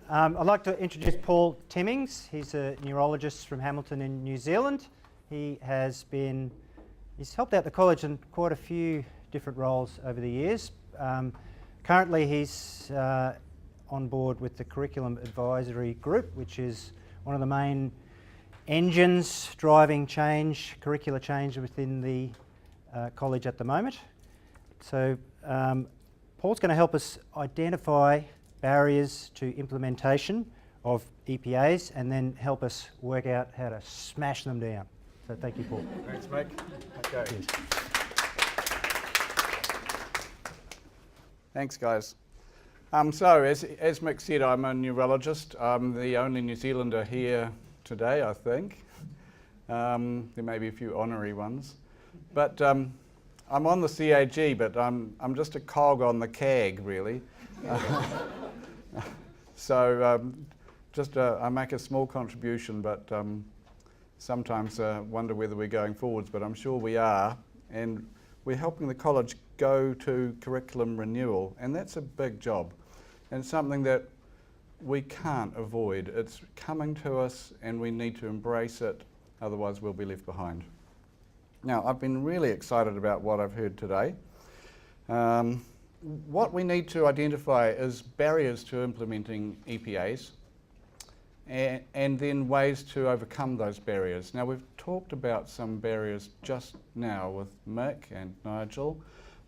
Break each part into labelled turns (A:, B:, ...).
A: I'd like to introduce Paul Timmings. He's a neurologist from Hamilton in New Zealand. He's helped out the college in quite a few different roles over the years. Currently he's on board with the Curriculum Advisory Group, which is one of the main engines driving change, curricular change within the college at the moment. So Paul's going to help us identify barriers to implementation of EPAs and then help us work out how to smash them down. So thank you, Paul.
B: Thanks, Mick. Okay.
A: Cheers.
B: Thanks, guys. So, as Mick said, I'm a neurologist. I'm the only New Zealander here today, I think. There may be a few honorary ones. But I'm on the CAG, but I'm just a cog on the CAG, really. So I make a small contribution, but sometimes wonder whether we're going forwards, but I'm sure we are. And we're helping the college go to curriculum renewal, and that's a big job and something that we can't avoid. It's coming to us and we need to embrace it, otherwise we'll be left behind. Now, I've been really excited about what I've heard today. What we need to identify is barriers to implementing EPAs and then ways to overcome those barriers. Now, we've talked about some barriers just now with Mick and Nigel,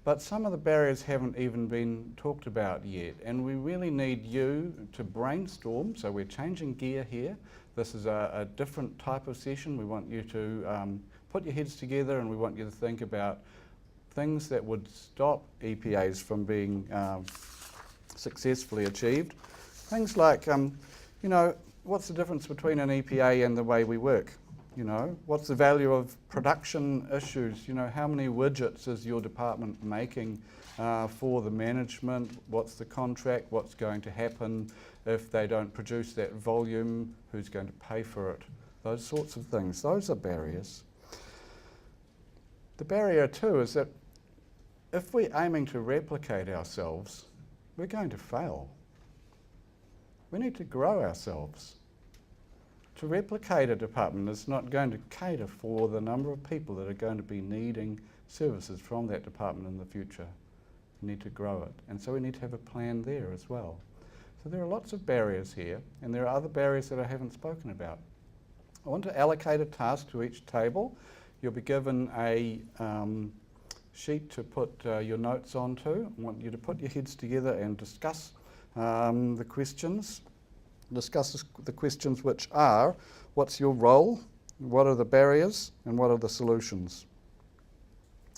B: but some of the barriers haven't even been talked about yet, and we really need you to brainstorm. So we're changing gear here. This is a different type of session. We want you to put your heads together, and we want you to think about things that would stop EPAs from being successfully achieved. Things like, you know, what's the difference between an EPA and the way we work? You know, what's the value of production issues? You know, how many widgets is your department making for the management? What's the contract? What's going to happen if they don't produce that volume? Who's going to pay for it? Those sorts of things. Those are barriers. The barrier too is that if we're aiming to replicate ourselves, we're going to fail. We need to grow ourselves. To replicate a department is not going to cater for the number of people that are going to be needing services from that department in the future. We need to grow it, and so we need to have a plan there as well. So there are lots of barriers here, and there are other barriers that I haven't spoken about. I want to allocate a task to each table. You'll be given a sheet to put your notes onto. I want you to put your heads together and discuss the questions. Discuss the questions, which are, what's your role, what are the barriers, and what are the solutions?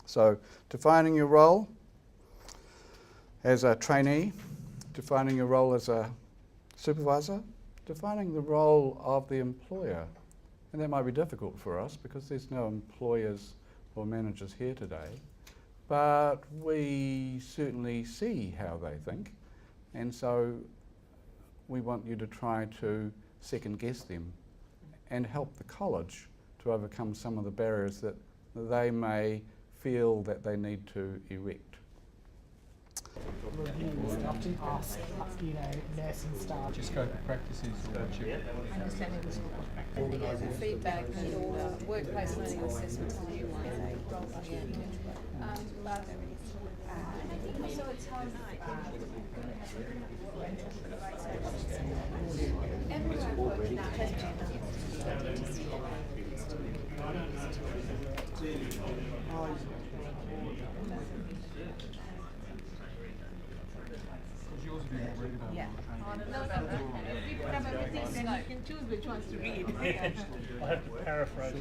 B: So, defining your role as a trainee, defining your role as a supervisor, defining the role of the employer. And that might be difficult for us because there's no employers or managers here today, but we certainly see how they think, and so we want you to try to second guess them and help the college to overcome some of the barriers that they may feel that they need to erect.
C: Often ask, you know, nursing staff.
D: Just go for practices or
C: Understanding the scope of practice.
E: Feedback and all workplace learning assessments and you roll at the end. But also it's hard. Everyone working
C: Yeah. No, if you put up everything, then you can choose which ones to read.
F: I have to paraphrase.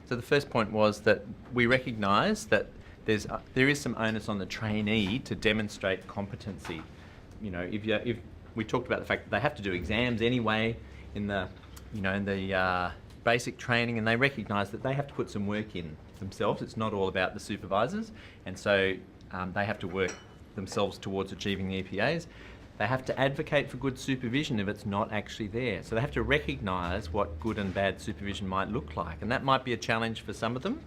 G: So the first point was that we recognise that there is some onus on the trainee to demonstrate competency. You know, if we talked about the fact that they have to do exams anyway in the basic training, and they recognise that they have to put some work in themselves. It's not all about the supervisors, and so they have to work themselves towards achieving the EPAs. They have to advocate for good supervision if it's not actually there. So they have to recognise what good and bad supervision might look like, and that might be a challenge for some of them,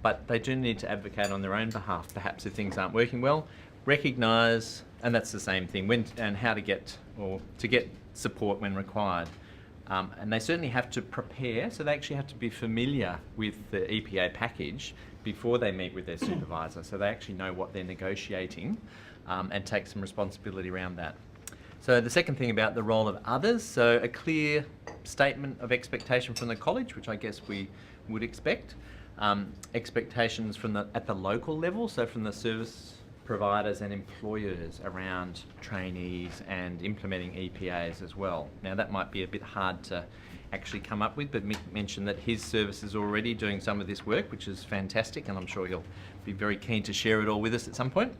G: but they do need to advocate on their own behalf, perhaps if things aren't working well. recognise, and that's the same thing, when and how to get support when required. And they certainly have to prepare, so they actually have to be familiar with the EPA package before they meet with their supervisor, so they actually know what they're negotiating and take some responsibility around that. So the second thing about the role of others, so a clear statement of expectation from the college, which I guess we would expect. Expectations from at the local level, so from the service providers and employers around trainees and implementing EPAs as well. Now that might be a bit hard to actually come up with, but Mick mentioned that his service is already doing some of this work, which is fantastic, and I'm sure he'll be very keen to share it all with us at some point.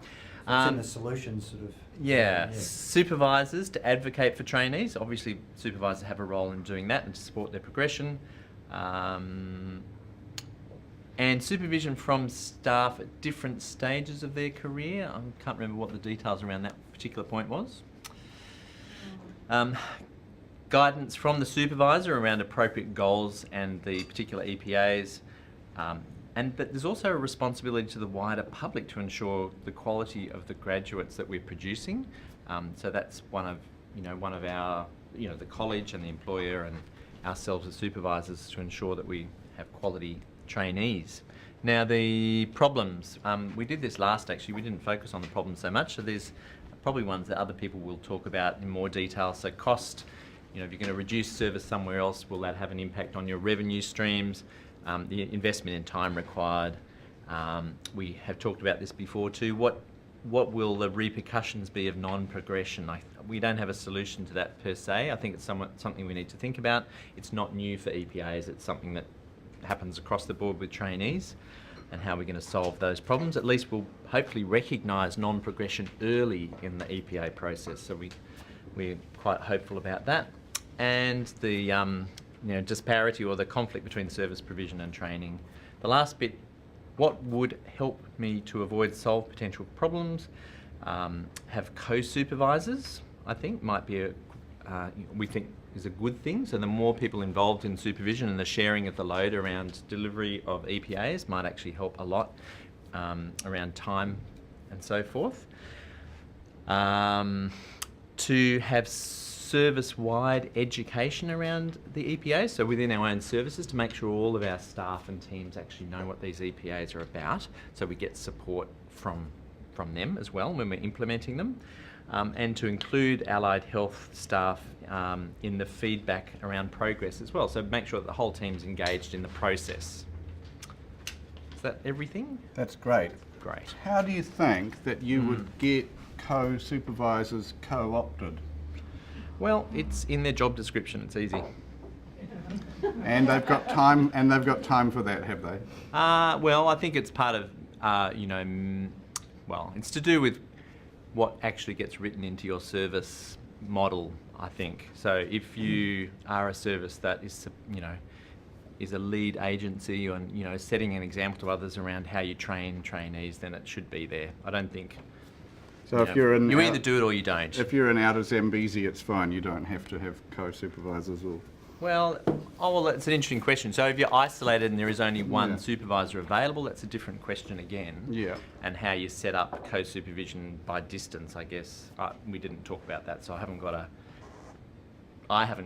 A: It's in the solutions sort of.
G: Yeah, supervisors to advocate for trainees. Obviously, supervisors have a role in doing that and to support their progression. And supervision from staff at different stages of their career. I can't remember what the details around that particular point was. Guidance from the supervisor around appropriate goals and the particular EPAs. But there's also a responsibility to the wider public to ensure the quality of the graduates that we're producing. So that's one of our, the college and the employer and ourselves as supervisors to ensure that we have quality trainees. Now the problems, we did this last actually, we didn't focus on the problems so much, so there's probably ones that other people will talk about in more detail. So cost, if you're going to reduce service somewhere else, will that have an impact on your revenue streams? The investment in time required. We have talked about this before too. What will the repercussions be of non-progression? We don't have a solution to that per se. I think it's something we need to think about. It's not new for EPAs. It's something that happens across the board with trainees, and how we're going to solve those problems. At least we'll hopefully recognise non-progression early in the EPA process. So we're quite hopeful about that. And the disparity or the conflict between service provision and training. The last bit, what would help me to solve potential problems? Have co-supervisors, I think, might be we think is a good thing. So the more people involved in supervision and the sharing of the load around delivery of EPAs might actually help a lot around time and so forth. To have service-wide education around the EPAs, so within our own services, to make sure all of our staff and teams actually know what these EPAs are about, so we get support from them as well when we're implementing them, and to include allied health staff in the feedback around progress as well, so make sure that the whole team's engaged in the process. Is that everything?
B: That's great.
G: Great.
B: How do you think that you would get co-supervisors co-opted?
G: Well, it's in their job description. It's easy.
B: And they've got time. And they've got time for that, have they?
G: Well, I think it's part of, it's to do with what actually gets written into your service model, I think. So if you are a service that is, is a lead agency and setting an example to others around how you train trainees, then it should be there. I don't think.
B: So if you're in,
G: you either do it or you don't.
B: If you're in outer Zambezi, it's fine. You don't have to have co-supervisors or.
G: Well, that's an interesting question. So if you're isolated and there is only one supervisor available, that's a different question again.
B: Yeah.
G: And how you set up co-supervision by distance, I guess. We didn't talk about that, so I haven't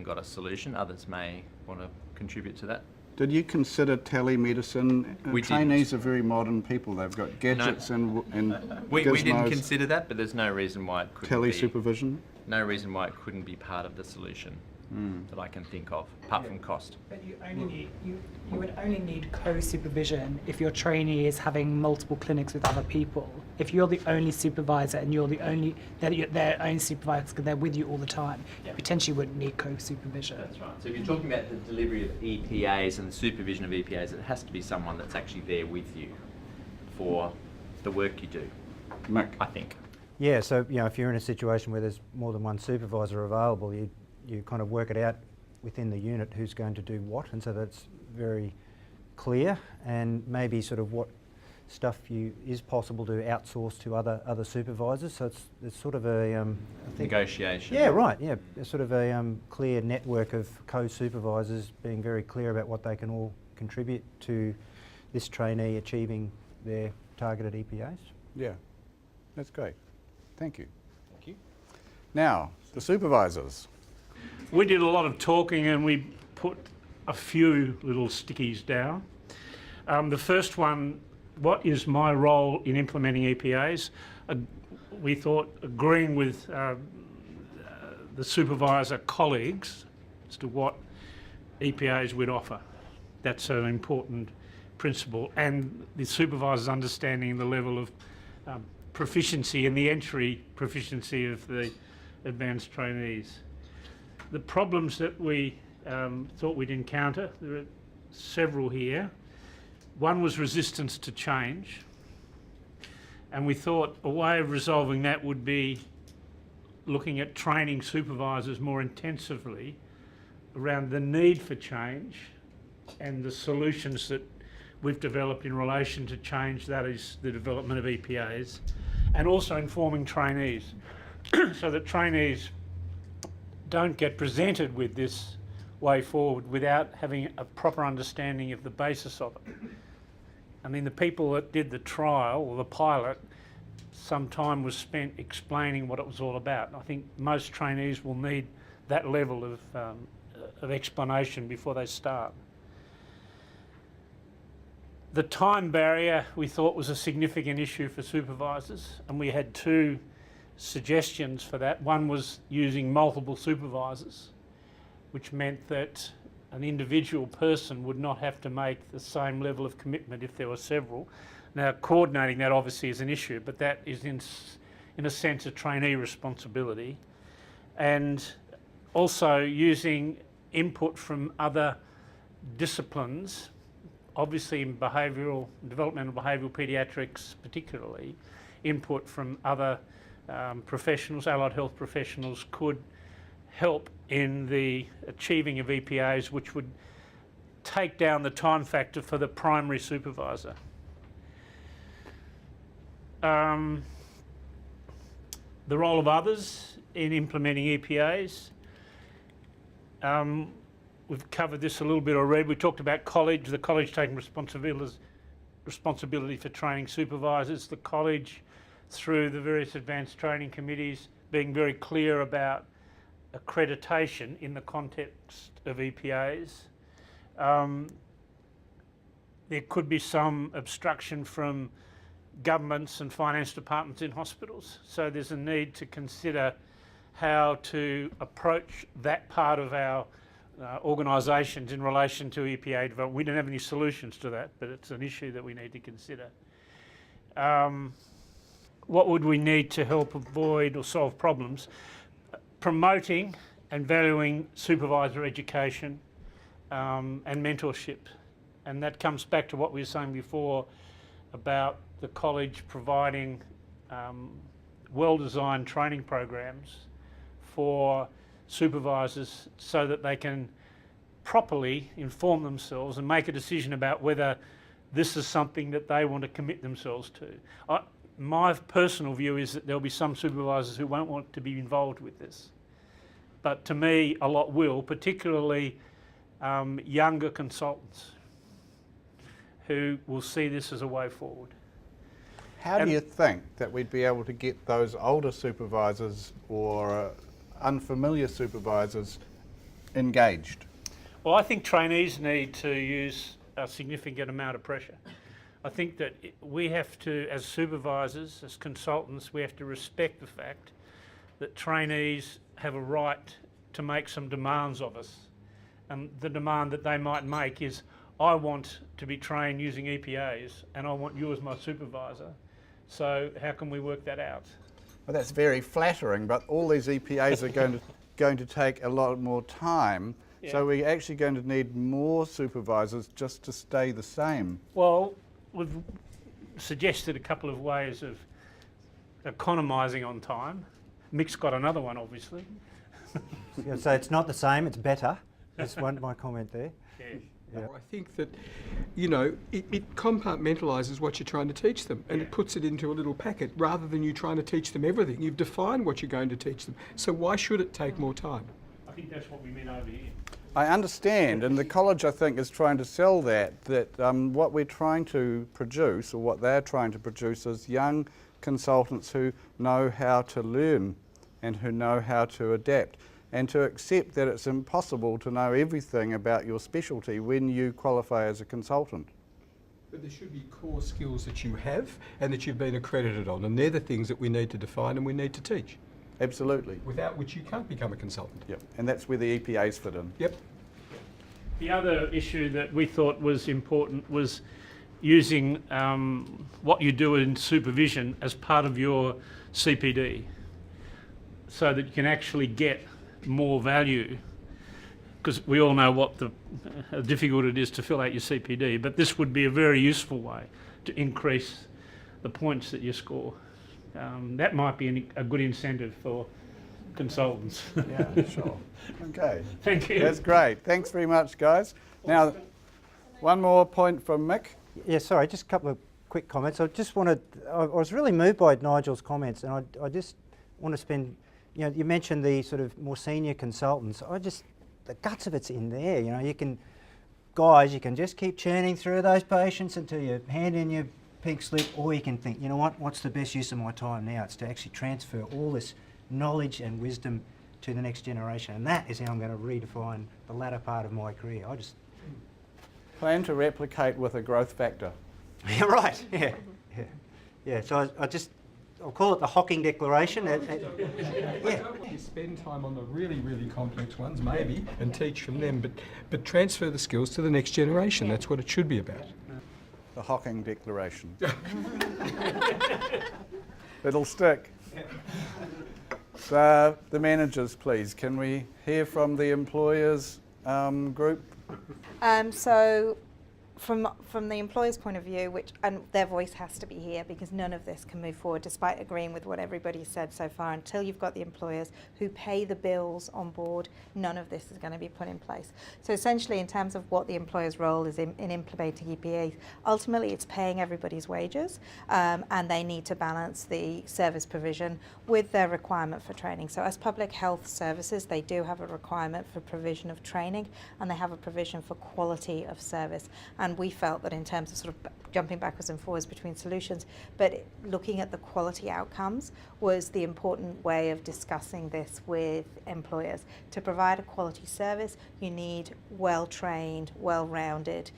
G: got a solution. Others may want to contribute to that.
B: Did you consider telemedicine? Trainees
G: didn't.
B: are very modern people. They've got gadgets and
G: we
B: gizmos.
G: didn't consider that, but there's no reason why it couldn't
B: Tele-supervision?
G: No reason why it couldn't be part of the solution that I can think of, apart from cost.
D: But you would only need co-supervision if your trainee is having multiple clinics with other people. If you're the only supervisor and you're their own supervisor because they're with you all the time, you potentially wouldn't need co-supervision.
G: That's right. So if you're talking about the delivery of EPAs and the supervision of EPAs, it has to be someone that's actually there with you for the work you do,
B: Mick?
G: I think.
A: Yeah, so if you're in a situation where there's more than one supervisor available, you kind of work it out within the unit who's going to do what, and so that's very clear, and maybe sort of what stuff is possible to outsource to other supervisors. So it's sort of a I think,
G: negotiation.
A: Yeah, right. Yeah, it's sort of a clear network of co-supervisors being very clear about what they can all contribute to this trainee achieving their targeted EPAs.
B: Yeah, that's great. Thank you.
F: Thank you.
B: Now, the supervisors.
F: We did a lot of talking and we put a few little stickies down. The first one, what is my role in implementing EPAs? We thought agreeing with the supervisor colleagues as to what EPAs we'd offer. That's an important principle, and the supervisor's understanding the level of proficiency and the entry proficiency of the advanced trainees. The problems that we thought we'd encounter, there are several here. One was resistance to change, and we thought a way of resolving that would be looking at training supervisors more intensively around the need for change and the solutions that we've developed in relation to change, that is the development of EPAs, and also informing trainees so that trainees don't get presented with this way forward without having a proper understanding of the basis of it. I mean, the people that did the trial or the pilot, some time was spent explaining what it was all about. I think most trainees will need that level of explanation before they start. The time barrier we thought was a significant issue for supervisors, and we had two suggestions for that. One was using multiple supervisors, which meant that an individual person would not have to make the same level of commitment if there were several. Now, coordinating that obviously is an issue, but that is in a sense a trainee responsibility. And also using input from other disciplines, obviously in developmental behavioural paediatrics particularly, input from other professionals, allied health professionals, could help in the achieving of EPAs, which would take down the time factor for the primary supervisor. The role of others in implementing EPAs. We've covered this a little bit already. We talked about the college taking responsibility for training supervisors, the college through the various advanced training committees being very clear about accreditation in the context of EPAs. There could be some obstruction from governments and finance departments in hospitals, so there's a need to consider how to approach that part of our organisations in relation to EPA development. We don't have any solutions to that, but it's an issue that we need to consider. What would we need to help avoid or solve problems? Promoting and valuing supervisor education and mentorship. And that comes back to what we were saying before about the college providing well-designed training programs for supervisors so that they can properly inform themselves and make a decision about whether this is something that they want to commit themselves to. My personal view is that there'll be some supervisors who won't want to be involved with this. But to me, a lot will, particularly younger consultants who will see this as a way forward.
B: How do you think that we'd be able to get those older supervisors or unfamiliar supervisors engaged?
F: Well, I think trainees need to use a significant amount of pressure. I think that we have to, as supervisors, as consultants, we have to respect the fact that trainees have a right to make some demands of us. And the demand that they might make is, I want to be trained using EPAs and I want you as my supervisor. So how can we work that out?
B: Well, that's very flattering, but all these EPAs are going to take a lot more time. Yeah. So we're actually going to need more supervisors just to stay the same.
F: Well, we've suggested a couple of ways of economising on time. Mick's got another one, obviously.
A: So it's not the same, it's better. That's my comment there.
F: Yeah.
A: Yeah.
H: I think that, you know, it compartmentalises what you're trying to teach them, and it puts it into a little packet rather than you trying to teach them everything. You've defined what you're going to teach them. So why should it take more time?
F: I think that's what we meant over here.
B: I understand, and the college, I think, is trying to sell that what we're trying to produce, or what they're trying to produce, is young consultants who know how to learn and who know how to adapt, and to accept that it's impossible to know everything about your specialty when you qualify as a consultant.
H: But there should be core skills that you have and that you've been accredited on, and they're the things that we need to define and we need to teach,
B: Absolutely.
H: without which you can't become a consultant.
B: Yep. And that's where the EPAs fit in.
H: Yep.
F: The other issue that we thought was important was using what you do in supervision as part of your CPD, so that you can actually get more value, because we all know what how difficult it is to fill out your CPD, but this would be a very useful way to increase the points that you score. That might be a good incentive for consultants.
B: Yeah, sure. Okay.
F: Thank you.
B: That's great. Thanks very much, guys. Now, one more point from Mick.
A: Yeah, sorry, just a couple of quick comments. I was really moved by Nigel's comments, and I just want to spend, you mentioned the sort of more senior consultants. The guts of it's in there. You can just keep churning through those patients until you hand in your pink slip, or you can think, what's the best use of my time now? It's to actually transfer all this knowledge and wisdom to the next generation, and that is how I'm going to redefine the latter part of my career.
B: Plan to replicate with a growth factor.
A: Yeah, right. Yeah. So I'll call it the Hocking Declaration.
H: You spend time on the really, really complex ones, maybe, and teach from them, but transfer the skills to the next generation. That's what it should be about.
B: The Hocking Declaration. It'll stick. The managers, please. Can we hear from the employers group?
I: So from the employer's point of view, and their voice has to be here, because none of this can move forward, despite agreeing with what everybody said so far. Until you've got the employers who pay the bills on board, none of this is going to be put in place. So essentially, in terms of what the employer's role is in implementing EPA, ultimately it's paying everybody's wages, and they need to balance the service provision with their requirement for training. So as public health services, they do have a requirement for provision of training, and they have a provision for quality of service. And we felt that in terms of sort of jumping backwards and forwards between solutions, but looking at the quality outcomes was the important way of discussing this with employers. To provide a quality service, you need well-trained, well-rounded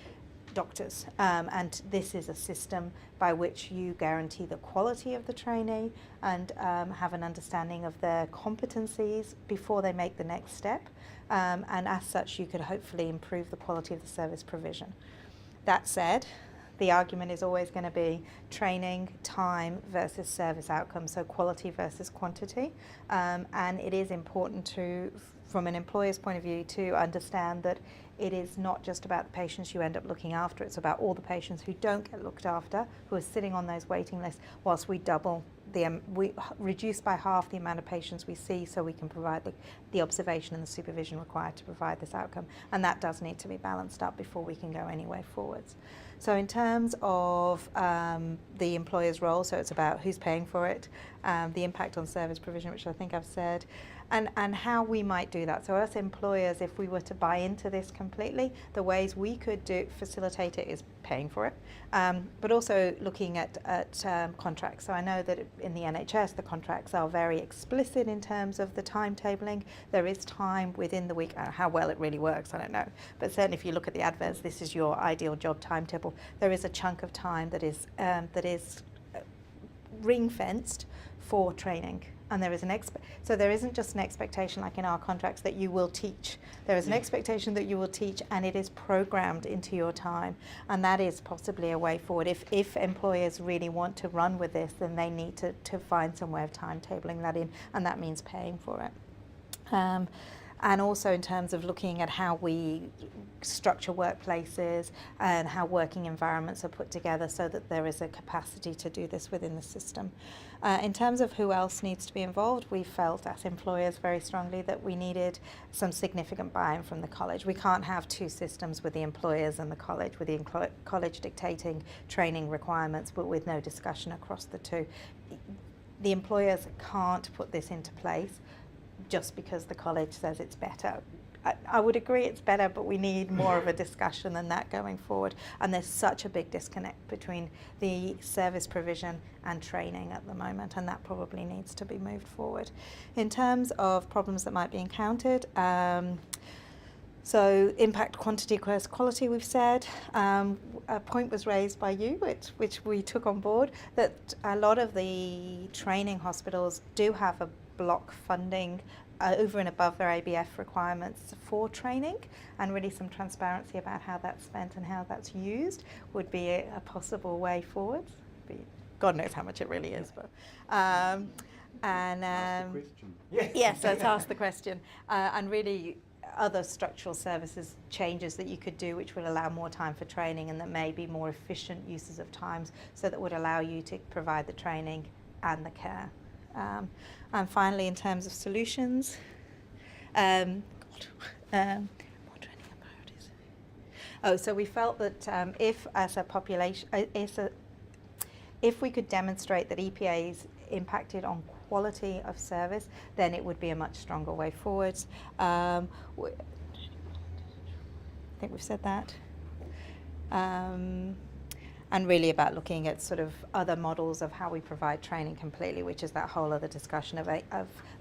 I: doctors, and this is a system by which you guarantee the quality of the trainee and have an understanding of their competencies before they make the next step, and as such you could hopefully improve the quality of the service provision. That said, the argument is always going to be training time versus service outcomes, so quality versus quantity, and it is important to, from an employer's point of view, to understand that it is not just about the patients you end up looking after, it's about all the patients who don't get looked after, who are sitting on those waiting lists, whilst we reduce by half the amount of patients we see, so we can provide the observation and the supervision required to provide this outcome. And that does need to be balanced up before we can go any way forwards. So in terms of the employer's role, so it's about who's paying for it, the impact on service provision, which I think I've said, and how we might do that. So us employers, if we were to buy into this completely, the ways we could facilitate it is paying for it, but also looking at contracts. So I know that in the NHS, the contracts are very explicit in terms of the timetabling. There is time within the week. How well it really works, I don't know. But certainly if you look at the adverts, this is your ideal job timetable. There is a chunk of time that is ring-fenced for training. And there is so there isn't just an expectation like in our contracts that you will teach. There is an expectation that you will teach, and it is programmed into your time. And that is possibly a way forward. If employers really want to run with this, then they need to find some way of timetabling that in, and that means paying for it. And also in terms of looking at how we structure workplaces and how working environments are put together so that there is a capacity to do this within the system. In terms of who else needs to be involved, we felt as employers very strongly that we needed some significant buy-in from the college. We can't have two systems with the employers and the college, with the college dictating training requirements but with no discussion across the two. The employers can't put this into place just because the college says it's better. I would agree it's better, but we need more of a discussion than that going forward. And there's such a big disconnect between the service provision and training at the moment, and that probably needs to be moved forward. In terms of problems that might be encountered, so impact, quantity, quality, we've said. A point was raised by you, which we took on board, that a lot of the training hospitals do have a block funding over and above their ABF requirements for training, and really some transparency about how that's spent and how that's used would be a possible way forward. God knows how much it really is, but yes, let's ask the question. And really other structural services changes that you could do which will allow more time for training, and that may be more efficient uses of times, so that would allow you to provide the training and the care. And finally, in terms of solutions, more training and priorities. Oh, so we felt that if as a population, if we could demonstrate that EPAs impacted on quality of service, then it would be a much stronger way forwards. I think we've said that. And really about looking at sort of other models of how we provide training completely, which is that whole other discussion of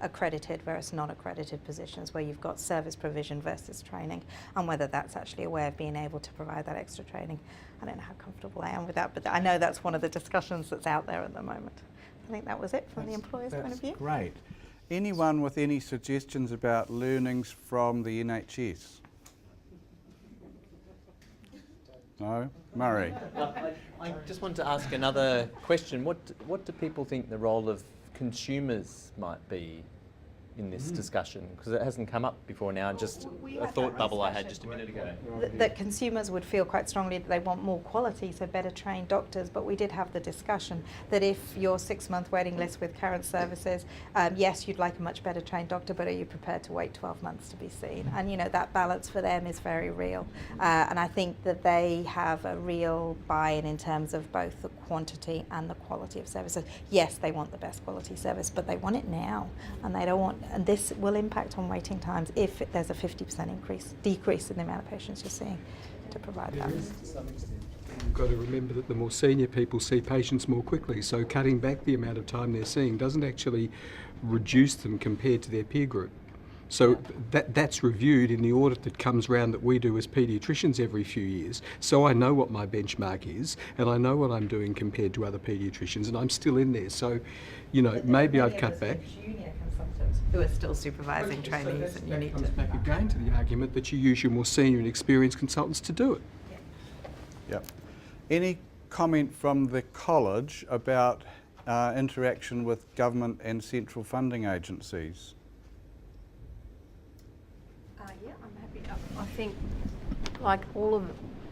I: accredited versus non-accredited positions, where you've got service provision versus training, and whether that's actually a way of being able to provide that extra training. I don't know how comfortable I am with that, but I know that's one of the discussions that's out there at the moment. I think that was it from the employer's point of view.
B: Great. Anyone with any suggestions about learnings from the NHS? No? Murray?
G: I just wanted to ask another question. What do people think the role of consumers might be in this discussion? Because it hasn't come up before now, just a thought bubble I had just a minute ago.
I: That consumers would feel quite strongly that they want more quality, so better trained doctors, but we did have the discussion that if your 6-month waiting list with current services, yes, you'd like a much better trained doctor, but are you prepared to wait 12 months to be seen? And you know, that balance for them is very real. And I think that they have a real buy-in in terms of both the quantity and the quality of services. Yes, they want the best quality service, but they want it now, and they don't want, and this will impact on waiting times if there's a 50% decrease in the amount of patients you're seeing to provide that.
H: You've got to remember that the more senior people see patients more quickly, so cutting back the amount of time they're seeing doesn't actually reduce them compared to their peer group. So that's reviewed in the audit that comes round that we do as paediatricians every few years. So I know what my benchmark is, and I know what I'm doing compared to other paediatricians, and I'm still in there. So, you know, maybe I'd cut back.
I: Junior consultants who are still supervising trainees, and you need to.
H: Comes back again to the argument that you use your more senior and experienced consultants to do it.
B: Yep. Any comment from the college about interaction with government and central funding agencies?
E: Yeah, I'm happy to. I think, like all of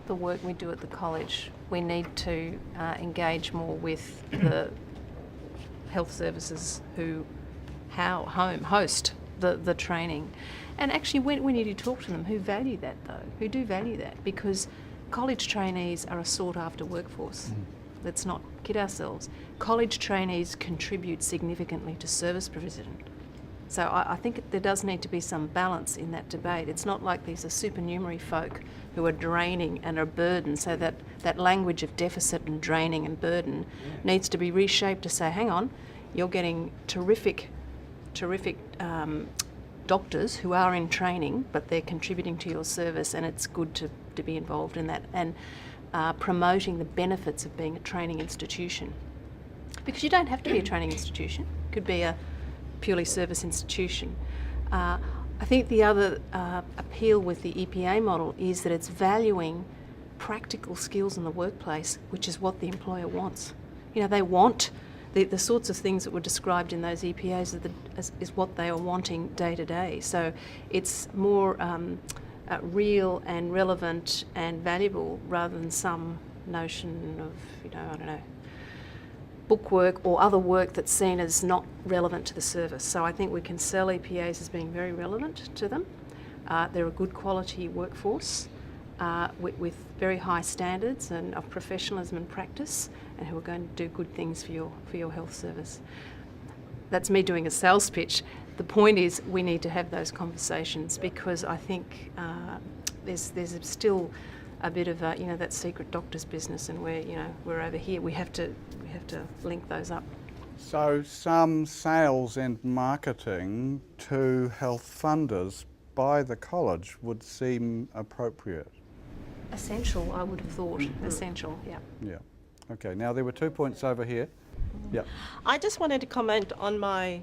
E: the work we do at the college, we need to engage more with the health services who host the training. And actually, when you do talk to them, who value that though, who do value that, because college trainees are a sought after workforce. Let's not kid ourselves. College trainees contribute significantly to service provision. So I think there does need to be some balance in that debate. It's not like these are supernumerary folk who are draining and are burdened, so that language of deficit and draining and burden needs to be reshaped to say, hang on, you're getting terrific doctors who are in training, but they're contributing to your service, and it's good to be involved in that, and promoting the benefits of being a training institution. Because you don't have to be a training institution. It could be a purely service institution. I think the other appeal with the EPA model is that it's valuing practical skills in the workplace, which is what the employer wants. You know, they want the sorts of things that were described in those EPAs is what they are wanting day to day. So it's more real and relevant and valuable rather than some notion of, I don't know, bookwork or other work that's seen as not relevant to the service. So I think we can sell EPAs as being very relevant to them. They're a good quality workforce with very high standards and of professionalism and practice, and who are going to do good things for your health service. That's me doing a sales pitch. the point is we need to have those conversations, because I think there's still a bit of that secret doctor's business, and we're over here. We have to link those up.
B: So some sales and marketing to health funders by the college would seem appropriate.
E: Essential, I would have thought. Essential, yeah.
B: Yeah. Okay, now there were 2 points over here. Yeah.
C: I just wanted to comment on my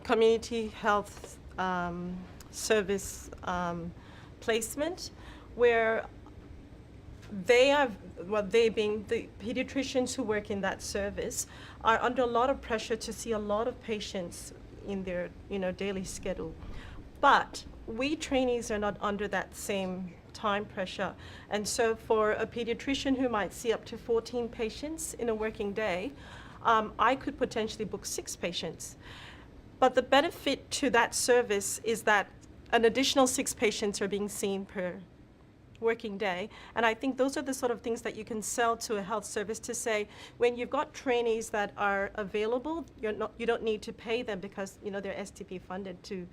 C: community health service placement, where they being the pediatricians who work in that service, are under a lot of pressure to see a lot of patients in their daily schedule. But we trainees are not under that same time pressure. And so for a pediatrician who might see up to 14 patients in a working day, I could potentially book 6 patients. But the benefit to that service is that an additional 6 patients are being seen per working day. And I think those are the sort of things that you can sell to a health service, to say, when you've got trainees that are available, you don't need to pay them because they're STP funded to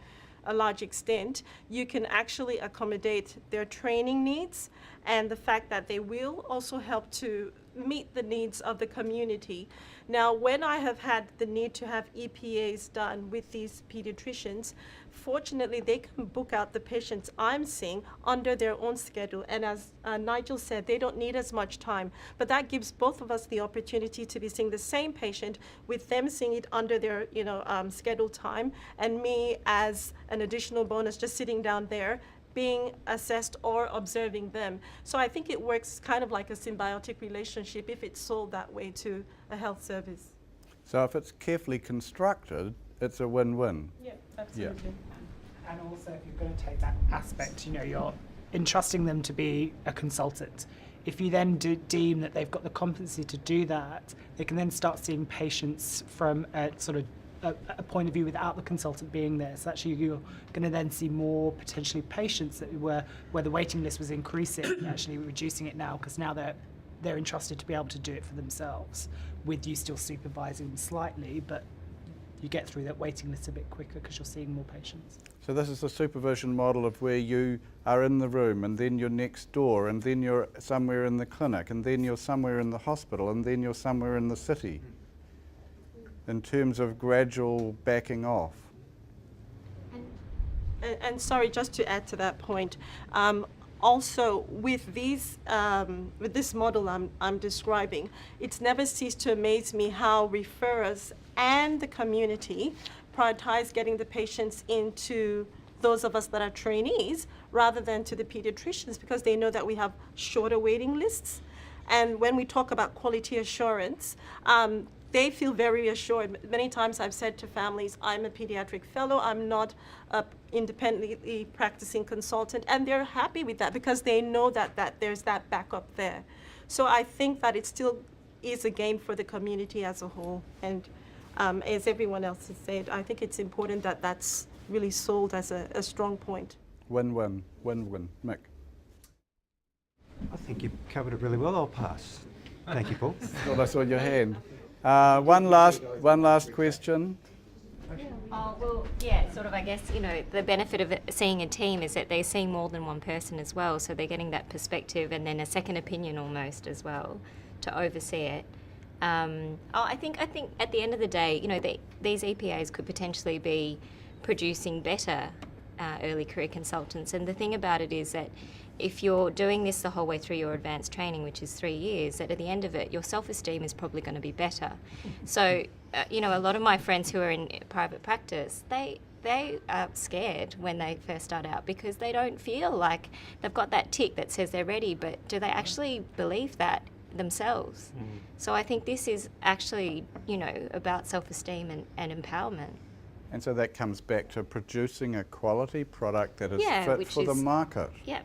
C: a large extent. You can actually accommodate their training needs, and the fact that they will also help to meet the needs of the community. Now, when I have had the need to have EPAs done with these pediatricians, fortunately they can book out the patients I'm seeing under their own schedule, and as Nigel said, they don't need as much time, but that gives both of us the opportunity to be seeing the same patient, with them seeing it under their scheduled time, and me as an additional bonus just sitting down there being assessed or observing them. So I think it works kind of like a symbiotic relationship if it's sold that way to a health service.
B: So if it's carefully constructed, it's a win-win.
C: Yeah, absolutely.
D: And also, if you're going to take that aspect, you're entrusting them to be a consultant. If you then deem that they've got the competency to do that, they can then start seeing patients from a sort of a point of view without the consultant being there. So actually you're going to then see more potentially patients that where the waiting list was increasing, actually reducing it now, because now they're entrusted to be able to do it for themselves, with you still supervising them slightly, but you get through that waiting list a bit quicker because you're seeing more patients.
B: So this is the supervision model of where you are in the room, and then you're next door, and then you're somewhere in the clinic, and then you're somewhere in the hospital, and then you're somewhere in the city, in terms of gradual backing off.
C: And sorry, just to add to that point, also with these with this model I'm describing, it's never ceased to amaze me how referrers and the community prioritize getting the patients into those of us that are trainees rather than to the pediatricians, because they know that we have shorter waiting lists. And when we talk about quality assurance, they feel very assured. Many times I've said to families, I'm a pediatric fellow, I'm not an independently practicing consultant, and they're happy with that because they know that there's that backup there. So I think that it still is a gain for the community as a whole. And as everyone else has said, I think it's important that that's really sold as a strong point.
B: Win-win, win-win. Mick?
A: I think you've covered it really well. I'll pass. Thank you, Paul.
B: Thought I saw your hand. One last question.
J: Oh, well, yeah, sort of, I guess, the benefit of seeing a team is that they're seeing more than one person as well, so they're getting that perspective and then a second opinion almost as well to oversee it. I think at the end of the day, these EPAs could potentially be producing better early career consultants, and the thing about it is that if you're doing this the whole way through your advanced training, which is 3 years, that at the end of it, your self-esteem is probably going to be better. So, a lot of my friends who are in private practice, they are scared when they first start out because they don't feel like they've got that tick that says they're ready, but do they actually believe that themselves? So I think this is actually, about self-esteem and empowerment.
B: And so that comes back to producing a quality product that is fit for the market.
J: Yeah.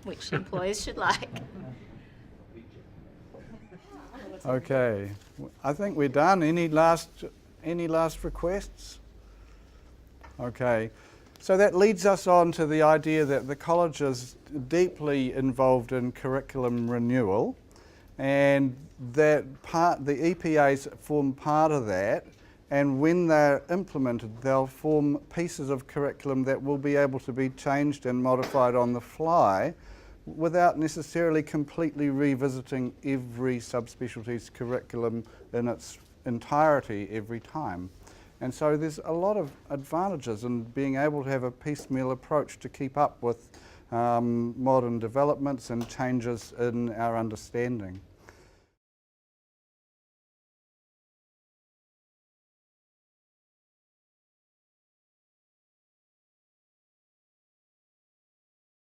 J: Which employers should like.
B: Okay, I think we're done. Any last requests? Okay, so that leads us on to the idea that the college is deeply involved in curriculum renewal, and that the EPAs form part of that, and when they're implemented, they'll form pieces of curriculum that will be able to be changed and modified on the fly without necessarily completely revisiting every subspecialty's curriculum in its entirety every time. And so there's a lot of advantages in being able to have a piecemeal approach to keep up with modern developments and changes in our understanding.